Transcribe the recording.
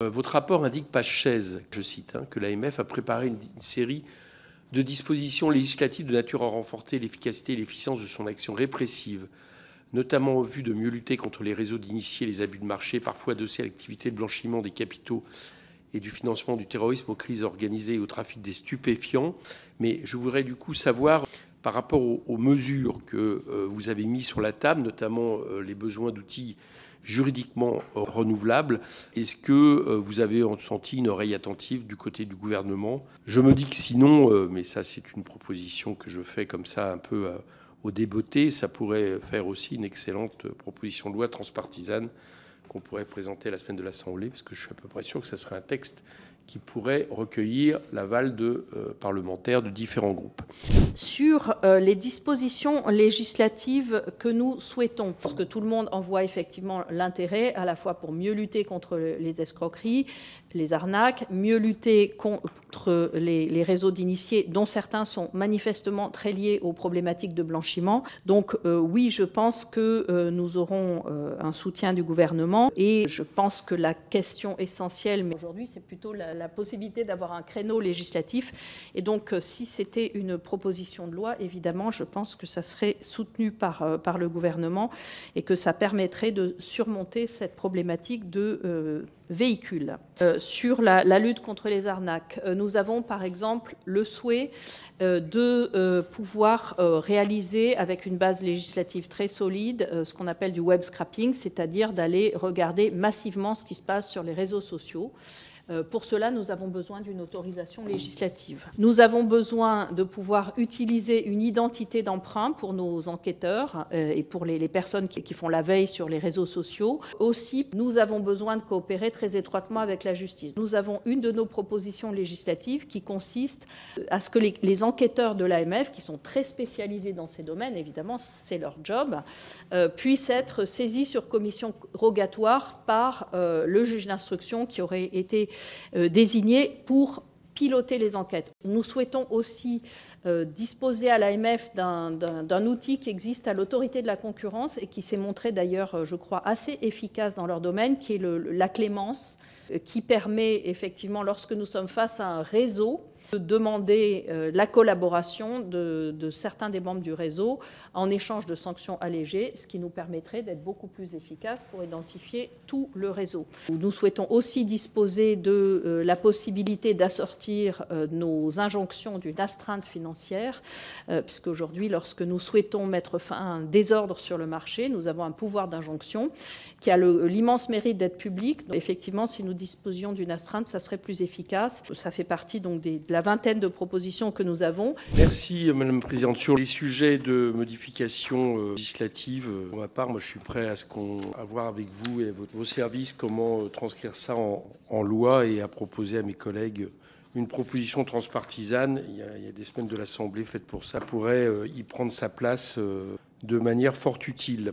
Votre rapport indique, page 16, je cite, que l'AMF a préparé une série de dispositions législatives de nature à renforcer l'efficacité et l'efficience de son action répressive, notamment au vu de mieux lutter contre les réseaux d'initiés, les abus de marché, parfois adossés à l'activité de blanchiment des capitaux et du financement du terrorisme, aux crises organisées et au trafic des stupéfiants. Mais je voudrais du coup savoir, par rapport aux mesures que vous avez mises sur la table, notamment les besoins d'outils juridiquement renouvelables, est-ce que vous avez senti une oreille attentive du côté du gouvernement? Je me dis que sinon, mais ça c'est une proposition que je fais comme ça un peu au débeauté, ça pourrait faire aussi une excellente proposition de loi transpartisane qu'on pourrait présenter à la semaine de l'Assemblée, parce que je suis à peu près sûr que ça serait un texte qui pourrait recueillir l'aval de parlementaires de différents groupes. Sur les dispositions législatives que nous souhaitons, parce que tout le monde en voit effectivement l'intérêt, à la fois pour mieux lutter contre les escroqueries, les arnaques, mieux lutter contre les réseaux d'initiés, dont certains sont manifestement très liés aux problématiques de blanchiment. Donc oui, je pense que nous aurons un soutien du gouvernement, et je pense que la question essentielle, mais aujourd'hui, c'est plutôt la possibilité d'avoir un créneau législatif. Et donc, si c'était une proposition de loi, évidemment, je pense que ça serait soutenu par le gouvernement et que ça permettrait de surmonter cette problématique de véhicules. Sur la lutte contre les arnaques, nous avons par exemple le souhait de pouvoir réaliser avec une base législative très solide ce qu'on appelle du web scrapping, c'est-à-dire d'aller regarder massivement ce qui se passe sur les réseaux sociaux. Pour cela, nous avons besoin d'une autorisation législative. Nous avons besoin de pouvoir utiliser une identité d'emprunt pour nos enquêteurs et pour les personnes qui font la veille sur les réseaux sociaux. Aussi, nous avons besoin de coopérer très étroitement avec la justice. Nous avons une de nos propositions législatives qui consiste à ce que les enquêteurs de l'AMF, qui sont très spécialisés dans ces domaines, évidemment, c'est leur job, puissent être saisis sur commission rogatoire par le juge d'instruction qui aurait été désignés pour piloter les enquêtes. Nous souhaitons aussi disposer à l'AMF d'un outil qui existe à l'autorité de la concurrence et qui s'est montré d'ailleurs, je crois, assez efficace dans leur domaine, qui est la clémence, qui permet effectivement, lorsque nous sommes face à un réseau, de demander la collaboration de certains des membres du réseau en échange de sanctions allégées, ce qui nous permettrait d'être beaucoup plus efficaces pour identifier tout le réseau. Nous souhaitons aussi disposer de la possibilité d'assortir nos injonctions d'une astreinte financière, puisque aujourd'hui, lorsque nous souhaitons mettre fin à un désordre sur le marché, nous avons un pouvoir d'injonction qui a l'immense mérite d'être public. Donc, effectivement, si nous disposions d'une astreinte, ça serait plus efficace. Ça fait partie donc de la vingtaine de propositions que nous avons. Merci Madame la Présidente. Sur les sujets de modification législative, pour ma part, moi je suis prêt à voir avec vous et vos services comment transcrire ça en loi et à proposer à mes collègues une proposition transpartisane. Il y a des semaines de l'Assemblée faites pour ça, pourrait y prendre sa place de manière fort utile.